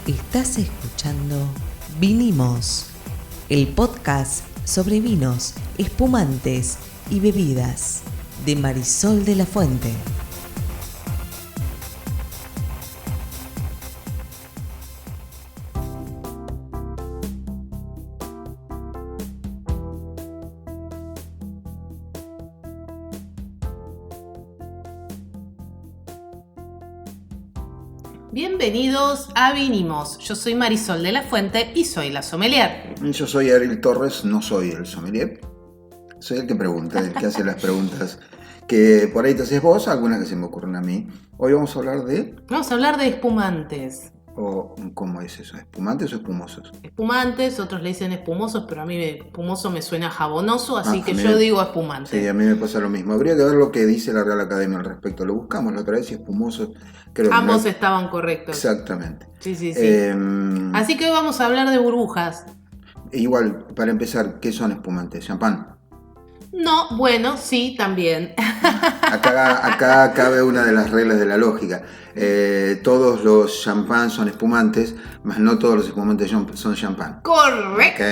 Estás escuchando Vinimos, el podcast sobre vinos, espumantes y bebidas de Marisol de la Fuente. Bienvenidos a Vinimos. Yo soy Marisol de la Fuente y soy la sommelier. Yo soy Ariel Torres, no soy el sommelier. Soy el que pregunta, el que hace las preguntas que por ahí te haces vos, algunas que se me ocurren a mí. Hoy vamos a hablar de... Vamos a hablar de espumantes. ¿Cómo es eso? ¿Espumantes o espumosos? Espumantes, otros le dicen espumosos, pero a mí espumoso me suena jabonoso, así que mí yo digo espumante. Sí, a mí me pasa lo mismo. Habría que ver lo que dice la Real Academia al respecto. Lo buscamos la otra vez y espumosos... Creo Ambos estaban correctos. Exactamente. Sí. Así que hoy vamos a hablar de burbujas. Igual, para empezar, ¿qué son espumantes? ¿Champán? No, bueno, sí, también. Acá cabe una de las reglas de la lógica. Todos los champán son espumantes, mas no todos los espumantes son champán. ¡Correcto!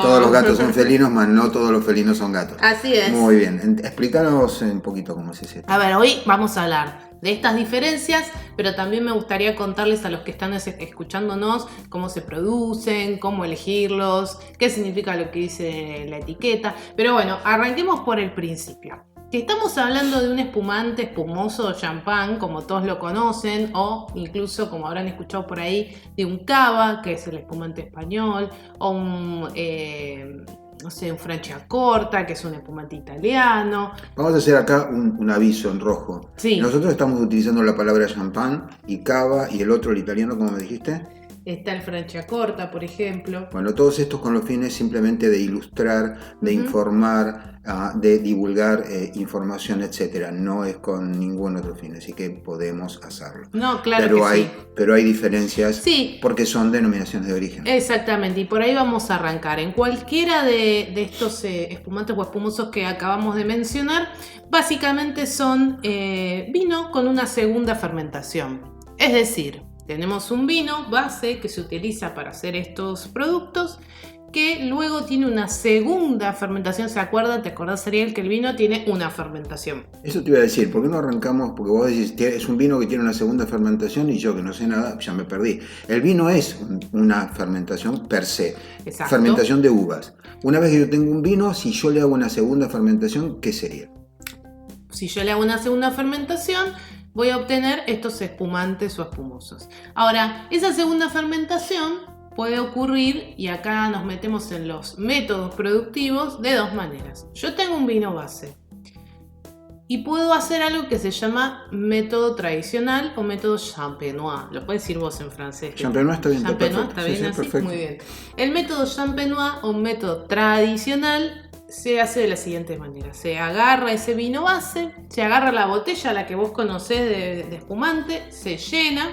Todos los gatos son felinos, mas no todos los felinos son gatos. Así es. Muy bien. Explícanos un poquito cómo es ese. A ver, hoy vamos a hablar de estas diferencias, pero también me gustaría contarles a los que están escuchándonos cómo se producen, cómo elegirlos, qué significa lo que dice la etiqueta. Pero bueno, arranquemos por el principio. Si estamos hablando de un espumante, espumoso o champán, como todos lo conocen, o incluso, como habrán escuchado por ahí, de un cava, que es el espumante español, o un Franciacorta, que es un espumante italiano. Vamos a hacer acá un aviso en rojo. Sí. Nosotros estamos utilizando la palabra champán y cava y el otro, el italiano, ¿cómo me dijiste? Está el Franciacorta, por ejemplo. Bueno, todos estos con los fines simplemente de ilustrar, de informar, de divulgar información, etcétera. No es con ningún otro fin, así que podemos hacerlo. No, claro pero que sí. Pero hay diferencias, sí, porque son denominaciones de origen. Exactamente, y por ahí vamos a arrancar. En cualquiera de estos espumantes o espumosos que acabamos de mencionar, básicamente son vino con una segunda fermentación. Es decir, tenemos un vino base que se utiliza para hacer estos productos, que luego tiene una segunda fermentación. ¿Te acordás, Ariel, que el vino tiene una fermentación? Eso te iba a decir, ¿por qué no arrancamos? Porque vos decís, es un vino que tiene una segunda fermentación y yo que no sé nada, ya me perdí. El vino es una fermentación per se. Exacto. Fermentación de uvas. Una vez que yo tengo un vino, si yo le hago una segunda fermentación, ¿qué sería? Si yo le hago una segunda fermentación, voy a obtener estos espumantes o espumosos. Ahora, esa segunda fermentación puede ocurrir, y acá nos metemos en los métodos productivos, de dos maneras. Yo tengo un vino base y puedo hacer algo que se llama método tradicional o método champenois. Lo puedes decir vos en francés. Champenois está bien. Champenois está bien, sí, así. Perfecto. Muy bien. El método champenois o método tradicional se hace de la siguiente manera. Se agarra ese vino base, se agarra la botella, la que vos conocés de espumante, se llena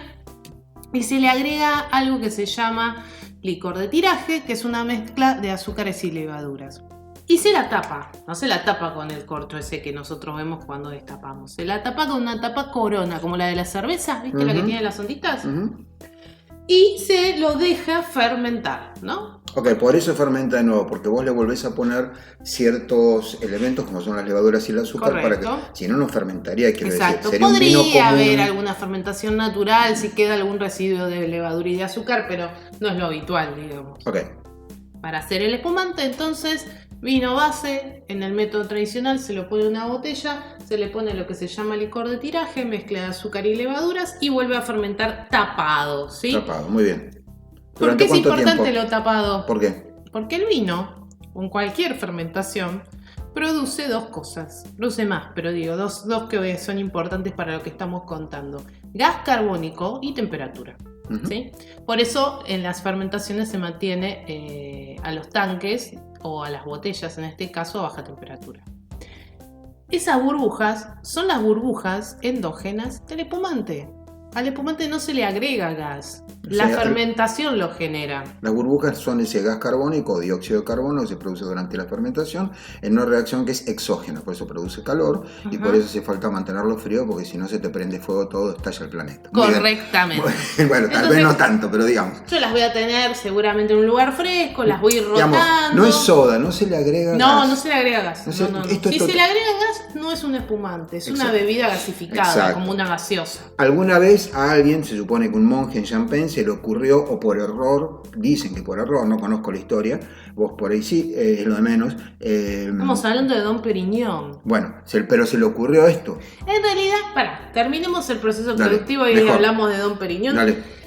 y se le agrega algo que se llama licor de tiraje, que es una mezcla de azúcares y levaduras. Y se la tapa, no se la tapa con el corcho ese que nosotros vemos cuando destapamos. Se la tapa con una tapa corona, como la de la cerveza, ¿viste? La que tiene las onditas. Y se lo deja fermentar, ¿no? Ok, por eso fermenta de nuevo, porque vos le volvés a poner ciertos elementos como son las levaduras y el azúcar. Correcto. Para que, si no, no fermentaría, quiero Exacto. decir. Sería Podría un vino común. haber alguna fermentación natural si queda algún residuo de levadura y de azúcar, pero no es lo habitual, digamos. Ok. Para hacer el espumante, entonces, vino base, en el método tradicional se lo pone en una botella, se le pone lo que se llama licor de tiraje, mezcla de azúcar y levaduras y vuelve a fermentar tapado, ¿sí? Tapado, muy bien. ¿Por qué es importante tiempo? lo tapado? ¿Por qué? Porque el vino, con cualquier fermentación, produce dos cosas. Produce más, pero digo, dos que son importantes para lo que estamos contando. Gas carbónico y temperatura. ¿Sí? Por eso en las fermentaciones se mantiene a los tanques o a las botellas, en este caso, a baja temperatura. Esas burbujas son las burbujas endógenas del espumante. Al espumante no se le agrega gas. La fermentación lo genera. Las burbujas son ese gas carbónico o dióxido de carbono que se produce durante la fermentación en una reacción que es exógena, por eso produce calor y por eso hace falta mantenerlo frío, porque si no se te prende fuego todo, estalla el planeta. Correctamente. Bueno, tal vez no tanto, pero digamos. Yo las voy a tener seguramente en un lugar fresco, las voy a ir rotando. Digamos, no es soda, no se le agrega gas. No se le agrega gas. No No, se- no, no. esto es Si tot- se le agrega gas, no es un espumante, es una Exacto. bebida gasificada, Exacto. como una gaseosa. Alguna vez a alguien, se supone que un monje en Champagne, se le ocurrió, o por error, dicen que por error, no conozco la historia, vos por ahí sí, es lo de menos. Estamos hablando de Dom Perignon. Bueno, pero se le ocurrió esto. En realidad, terminemos el proceso Dale, productivo y mejor. hablamos de Dom Perignon. Dale.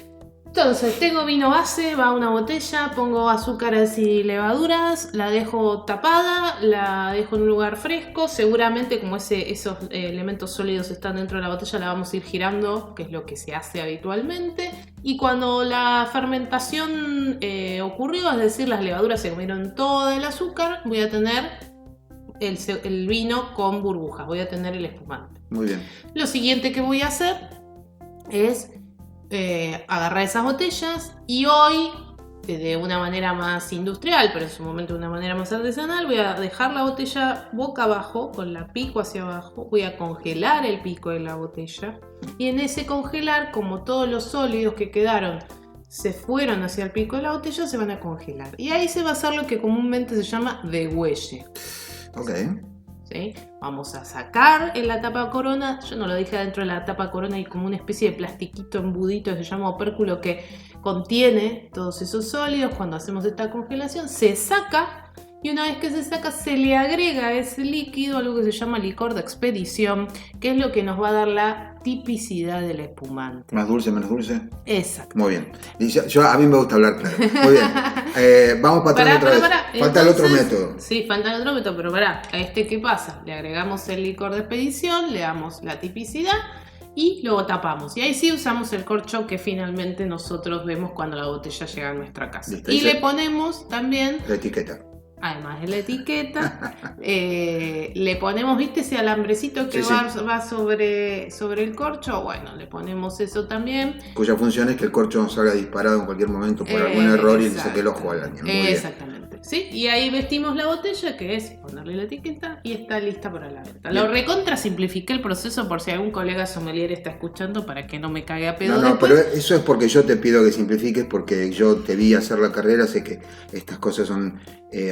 Entonces, tengo vino base, va a una botella, pongo azúcares y levaduras, la dejo tapada, la dejo en un lugar fresco. Seguramente, como esos elementos sólidos están dentro de la botella, la vamos a ir girando, que es lo que se hace habitualmente. Y cuando la fermentación ocurrió, es decir, las levaduras se comieron todo el azúcar, voy a tener el vino con burbujas, voy a tener el espumante. Muy bien. Lo siguiente que voy a hacer es agarrar esas botellas y hoy, de una manera más industrial, pero en su momento de una manera más artesanal, voy a dejar la botella boca abajo, con la pico hacia abajo, voy a congelar el pico de la botella y en ese congelar, como todos los sólidos que quedaron se fueron hacia el pico de la botella, se van a congelar. Y ahí se va a hacer lo que comúnmente se llama degüelle. Ok. ¿Sí? Vamos a sacar en la tapa corona, yo no lo dije, adentro de la tapa corona hay como una especie de plastiquito embudito que se llama opérculo que contiene todos esos sólidos. Cuando hacemos esta congelación se saca y una vez que se saca se le agrega a ese líquido algo que se llama licor de expedición, que es lo que nos va a dar la tipicidad del espumante. Más dulce, menos dulce. Exacto. Muy bien. Y a mí me gusta hablar claro. Muy bien. Vamos para atrás otra vez. Falta el otro método. Sí, falta el otro método, pero pará. ¿A qué pasa? Le agregamos el licor de expedición, le damos la tipicidad y luego tapamos. Y ahí sí usamos el corcho que finalmente nosotros vemos cuando la botella llega a nuestra casa. Listo, Y dice- le ponemos también, La etiqueta. además de la etiqueta, le ponemos, ¿viste ese alambrecito que Sí, va sobre el corcho? Bueno, le ponemos eso también. Cuya función es que el corcho salga disparado en cualquier momento por algún error y le saque el ojo al año. Muy bien. Exactamente. ¿Sí? Y ahí vestimos la botella, que es ponerle la etiqueta y está lista para la venta. Bien. Lo recontra simplifiqué el proceso por si algún colega sommelier está escuchando para que no me cague a pedo No, después. pero eso es porque yo te pido que simplifiques, porque yo te vi hacer la carrera, sé que estas cosas son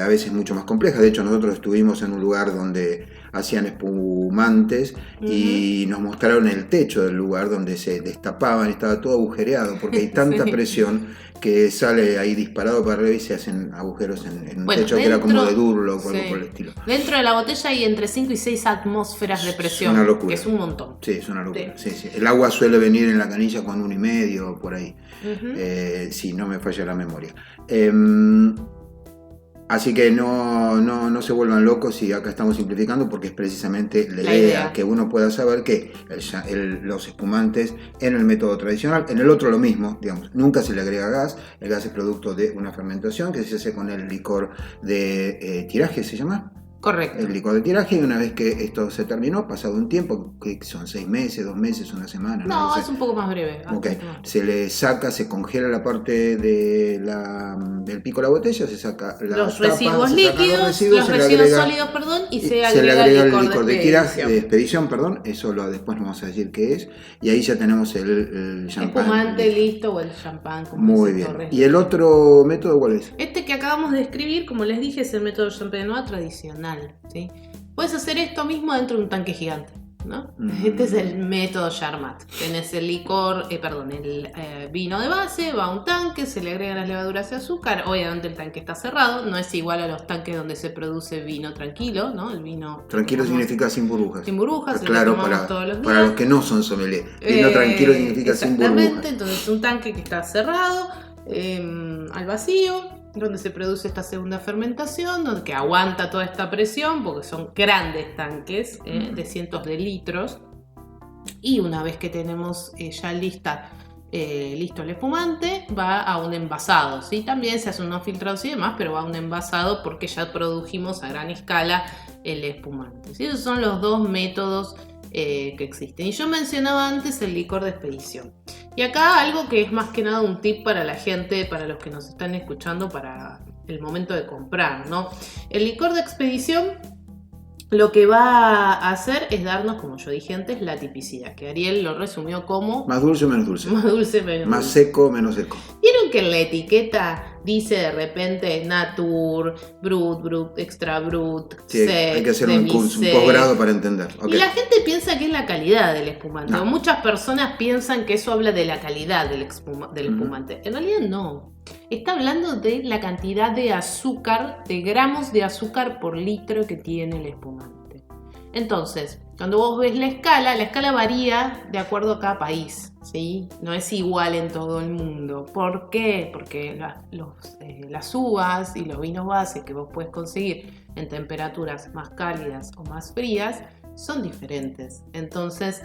a veces mucho más complejas. De hecho, nosotros estuvimos en un lugar donde hacían espumantes y nos mostraron el techo del lugar donde se destapaban, estaba todo agujereado, porque hay tanta Sí. presión que sale ahí disparado para arriba y se hacen agujeros en un Bueno, techo que era como dentro- de Durlock o sí. algo por el estilo. Dentro de la botella hay entre 5 y 6 atmósferas de presión, una locura. que es un montón. Sí, es una locura. Sí, sí. El agua suele venir en la canilla con 1,5 por ahí. Ujú. Si no me falla la memoria. Así que no se vuelvan locos y acá estamos simplificando porque es precisamente la idea que uno pueda saber que los espumantes en el método tradicional, en el otro lo mismo, digamos, nunca se le agrega gas, el gas es producto de una fermentación que se hace con el licor de tiraje, ¿se llama? Correcto. El licor de tiraje, y una vez que esto se terminó, pasado un tiempo, que son 6 meses, 2 meses, una semana. No, lo sé. es un poco más breve. Ok, bastante más. se le saca, se congela la parte del pico de la botella, se saca la Los tapa, residuos se sacan líquidos, los residuos, se le agrega- sólidos, perdón, y y se agrega el licor de tiraje, expedición. de expedición, perdón, eso después nos vamos a decir qué es, y ahí ya tenemos el champán. Espumante listo o el champán. Como Muy dice bien. Torres. ¿Y el otro método cuál es? Este que acabamos de escribir, como les dije, es el método Champenois tradicional. ¿Sí? Puedes hacer esto mismo dentro de un tanque gigante, ¿no? Este es el método Charmat. Tenés el licor, el vino de base, va a un tanque, se le agregan las levaduras y azúcar. Obviamente el tanque está cerrado, no es igual a los tanques donde se produce vino tranquilo, ¿no? El vino Tranquilo tomamos significa sin burbujas. sin burbujas, el que Claro, tomamos todos los para días. los que no son sommelier. Vino tranquilo significa sin Exactamente, burbujas. entonces un tanque que está cerrado, al vacío, donde se produce esta segunda fermentación, donde que aguanta toda esta presión, porque son grandes tanques de cientos de litros. Y una vez que tenemos ya listo el espumante, va a un envasado, ¿sí? También se hacen unos filtrados y demás, pero va a un envasado porque ya produjimos a gran escala el espumante, ¿sí? Esos son los dos métodos que existen. Y yo mencionaba antes el licor de expedición. Y acá algo que es más que nada un tip para la gente, para los que nos están escuchando, para el momento de comprar, ¿no? El licor de expedición lo que va a hacer es darnos, como yo dije antes, la tipicidad, que Ariel lo resumió como... Más dulce o menos dulce. Más dulce, menos Más dulce. seco o menos seco. ¿Vieron que en la etiqueta dice de repente Natur, Brut, Extra Brut, Sí, Sec, hay que hacer un curso, un Demisec? posgrado para entender. Okay. Y la gente piensa que es la calidad del espumante. No. O muchas personas piensan que eso habla de la calidad del espumante. En realidad no. Está hablando de la cantidad de azúcar, de gramos de azúcar por litro que tiene el espumante. Entonces, cuando vos ves la escala varía de acuerdo a cada país, ¿sí? No es igual en todo el mundo. ¿Por qué? Porque las uvas y los vinos base que vos puedes conseguir en temperaturas más cálidas o más frías son diferentes. Entonces,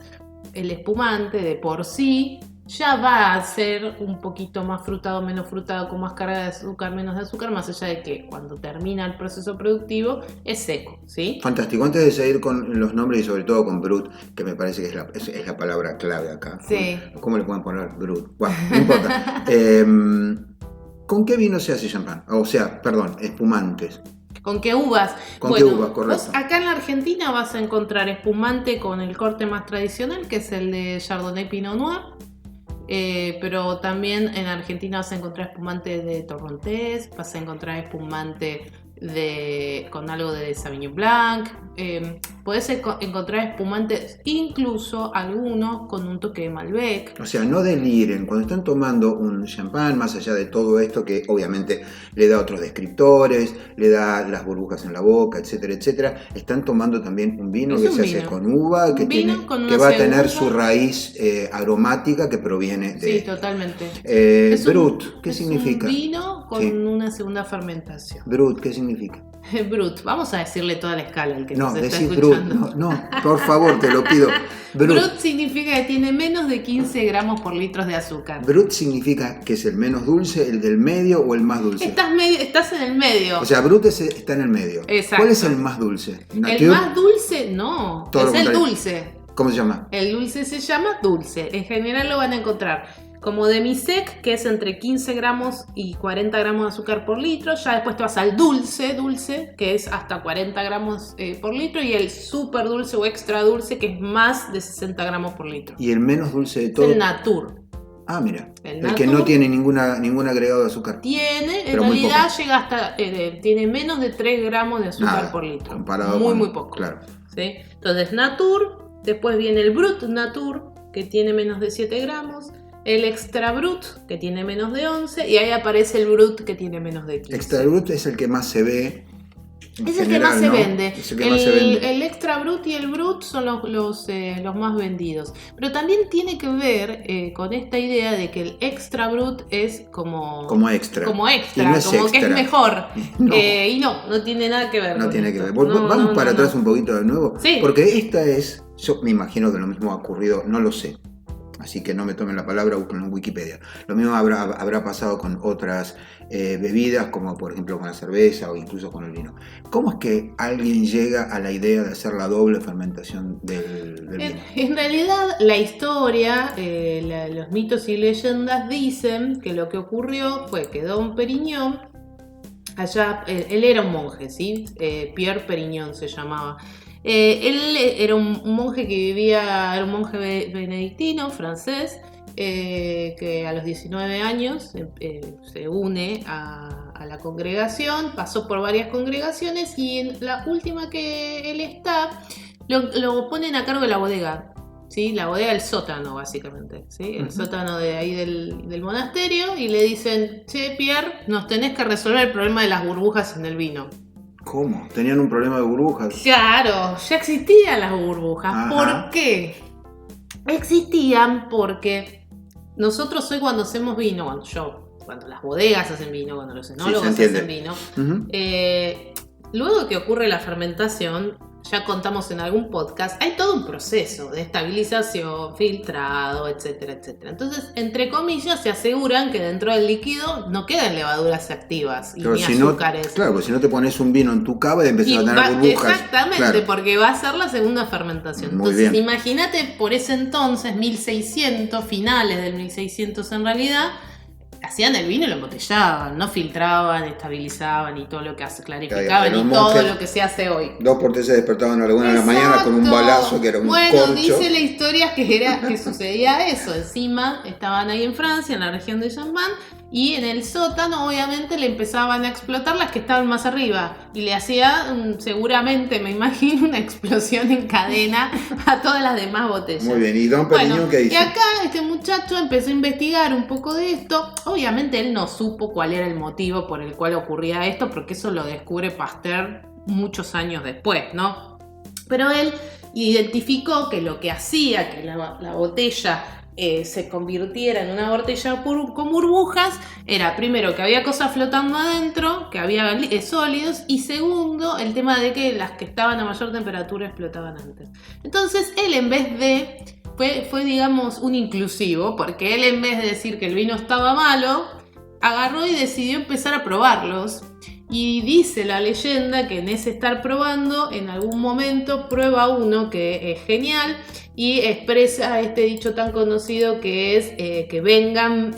el espumante de por sí ya va a ser un poquito más frutado, menos frutado, con más carga de azúcar, menos de azúcar, más allá de que cuando termina el proceso productivo es seco, ¿sí? Fantástico. Antes de seguir con los nombres y sobre todo con Brut, que me parece que es la palabra clave acá. Sí. ¿Cómo le pueden poner Brut? Bueno, no importa. ¿Con qué vino se hace champán? O sea, perdón, espumantes. ¿Con qué uvas? ¿Con qué uvas, correcto? Vos acá en la Argentina vas a encontrar espumante con el corte más tradicional, que es el de Chardonnay Pinot Noir. Pero también en Argentina vas a encontrar espumante de Torrontés, vas a encontrar espumante con algo de Sauvignon Blanc, podés encontrar espumantes, incluso algunos con un toque de Malbec. O sea, no deliren, cuando están tomando un champán, más allá de todo esto que obviamente le da otros descriptores, le da las burbujas en la boca, etcétera, etcétera, están tomando también un vino que se hace con uva, que va a tener su raíz aromática que proviene de... Sí, totalmente. Brut, ¿qué significa? Un vino con una segunda fermentación. Brut, ¿qué significa? Brut, vamos a decirle toda la escala al que nos está decís escuchando. Brut, no, por favor, te lo pido. Brut significa que tiene menos de 15 gramos por litro de azúcar. Brut significa que es el menos dulce, el del medio o el más dulce. Estás en el medio. O sea, Brut está en el medio. Exacto. ¿Cuál es el más dulce? ¿Nature? El más dulce, no. Todo es el dulce. ¿Cómo se llama? El dulce se llama dulce. En general lo van a encontrar como Demisec, que es entre 15 gramos y 40 gramos de azúcar por litro. Ya después te vas al dulce, que es hasta 40 gramos por litro. Y el súper dulce o extra dulce, que es más de 60 gramos por litro. ¿Y el menos dulce de todo? Es el Natur. Ah, mira. El que no tiene ningún agregado de azúcar. Tiene, en realidad llega hasta, tiene menos de 3 gramos de azúcar por litro. Comparado muy poco. Claro. ¿Sí? Entonces Natur, después viene el Brut Natur, que tiene menos de 7 gramos. El Extra Brut, que tiene menos de 11, y ahí aparece el Brut, que tiene menos de 15. Extra Brut es el que más se ve. Es el que más se vende. Es el que más se vende. El Extra Brut y el Brut son los más vendidos. Pero también tiene que ver con esta idea de que el Extra Brut es como extra. Como extra, no es como extra. que es mejor. No. Y no tiene nada que ver. No tiene esto. que ver. Vamos para atrás un poquito de nuevo. Sí. Porque esta es, yo me imagino que lo mismo ha ocurrido, no lo sé. Así que no me tomen la palabra, busquen en Wikipedia. Lo mismo habrá pasado con otras bebidas, como por ejemplo con la cerveza o incluso con el vino. ¿Cómo es que alguien llega a la idea de hacer la doble fermentación del vino? En realidad, la historia, los mitos y leyendas dicen que lo que ocurrió fue que Dom Perignon, allá, él era un monje, ¿sí? Pierre Perignon se llamaba. Él era un monje que era un monje benedictino, francés, que a los 19 años se une a la congregación, pasó por varias congregaciones y en la última que él está, lo ponen a cargo de la bodega, ¿sí? La bodega del sótano, básicamente, ¿sí? El sótano de ahí del monasterio, y le dicen: che, Pierre, nos tenés que resolver el problema de las burbujas en el vino. ¿Cómo? ¿Tenían un problema de burbujas? Claro, ya existían las burbujas. Ajá. ¿Por qué? Existían porque nosotros hoy cuando hacemos vino, cuando las bodegas hacen vino, cuando los enólogos hacen vino, luego que ocurre la fermentación, ya contamos en algún podcast, hay todo un proceso de estabilización, filtrado, etcétera, etcétera. Entonces, entre comillas, se aseguran que dentro del líquido no quedan levaduras activas y ni azúcares. Claro, porque si no te pones un vino en tu cava y empiezas a tener burbujas. Exactamente, claro, porque va a ser la segunda fermentación. Entonces, imagínate por ese entonces, 1600, finales del 1600 en realidad, hacían el vino y lo embotellaban, no filtraban, estabilizaban y todo lo que hace, clarificaban y todo lo que se hace hoy. 2 por 3 se despertaban a la 1 de la mañana con un balazo que era un corcho. Bueno, dice la historia que sucedía eso. Encima estaban ahí en Francia, en la región de Champagne, y en el sótano obviamente le empezaban a explotar las que estaban más arriba y le hacía seguramente, me imagino, una explosión en cadena a todas las demás botellas. Muy bien, ¿y Dom Perignon qué dice? Y acá este muchacho empezó a investigar un poco de esto. Obviamente él no supo cuál era el motivo por el cual ocurría esto, porque eso lo descubre Pasteur muchos años después, ¿no? Pero él identificó que lo que hacía que la botella se convirtiera en una botella con burbujas era, primero, que había cosas flotando adentro, que había sólidos, y segundo, el tema de que las que estaban a mayor temperatura explotaban antes. Entonces él, en vez de fue digamos un inclusivo, porque él, en vez de decir que el vino estaba malo, agarró y decidió empezar a probarlos. Y dice la leyenda que en ese estar probando, en algún momento prueba uno que es genial y expresa este dicho tan conocido que es que vengan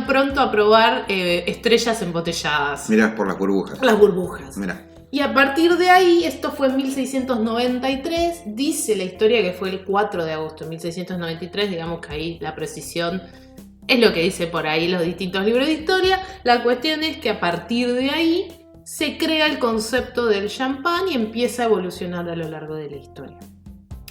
pronto a probar estrellas embotelladas. Mirá, por las burbujas. Las burbujas. Mirá. Y a partir de ahí, esto fue en 1693, dice la historia que fue el 4 de agosto de 1693, digamos que ahí la precisión es lo que dice por ahí los distintos libros de historia. La cuestión es que a partir de ahí se crea el concepto del champán y empieza a evolucionar a lo largo de la historia.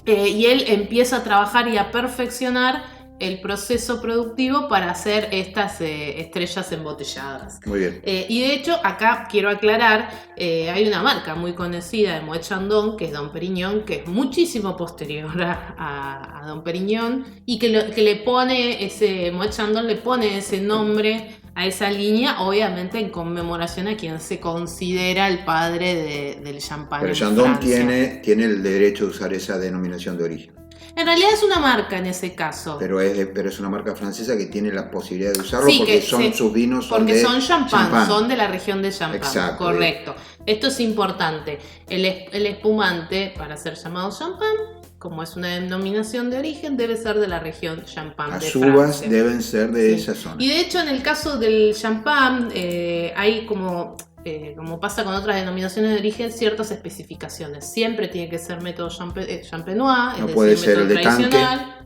Y él empieza a trabajar y a perfeccionar el proceso productivo para hacer estas estrellas embotelladas. Muy bien. Y de hecho, acá quiero aclarar, hay una marca muy conocida de Moet Chandon, que es Dom Perignon, que es muchísimo posterior a Dom Perignon, y que le pone Moet Chandon le pone ese nombre a esa línea, obviamente en conmemoración a quien se considera el padre del champán. Pero Chandon tiene el derecho de usar esa denominación de origen. En realidad es una marca en ese caso. Pero es una marca francesa que tiene la posibilidad de usarlo, sí, porque sus vinos son porque son champán, son de la región de Champagne. Exacto. Correcto. Esto es importante. El espumante, para ser llamado champán, como es una denominación de origen, debe ser de la región Champagne de Francia. Las uvas deben ser de esa zona. Y de hecho, en el caso del champán, hay como pasa con otras denominaciones de origen, ciertas especificaciones. Siempre tiene que ser método champenois, no puede ser el de tradicional.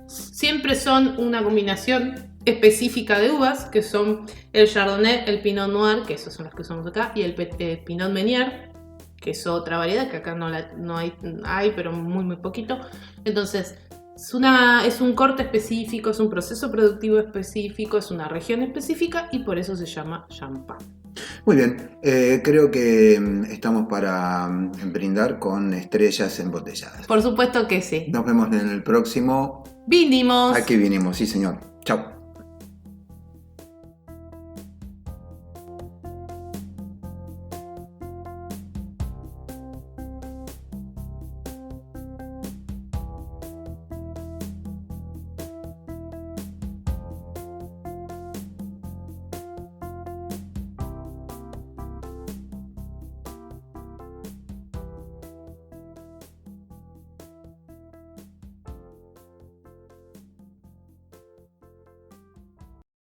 Siempre son una combinación específica de uvas, que son el Chardonnay, el Pinot Noir, que esos son los que usamos acá, y el Pinot Meunier, que es otra variedad, que acá no hay, pero muy, muy poquito. Entonces, es un corte específico, es un proceso productivo específico, es una región específica, y por eso se llama champán. Muy bien, creo que estamos para brindar con estrellas embotelladas. Por supuesto que sí. Nos vemos en el próximo. ¡Vinimos! Aquí vinimos, sí señor. Chao.